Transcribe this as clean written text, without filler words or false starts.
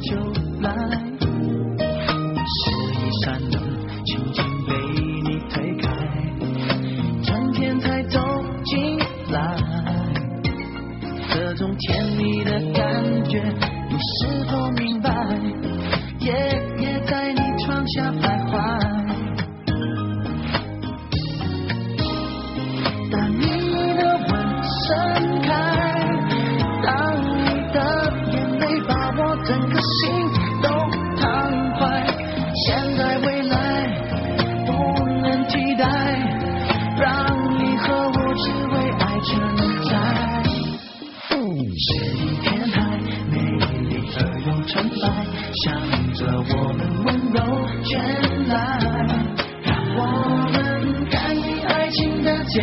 就来，是一扇门轻轻被你推开，春天才走进来，这种甜蜜的感觉你是否明白？夜夜在你窗下徘徊，当你的吻盛开，当你的眼泪把我整个心都烫坏，现在未来不能替代，让你和我只为爱存在。是一片海，美丽而又纯白，向着我们温柔卷来，让我们感应爱情的节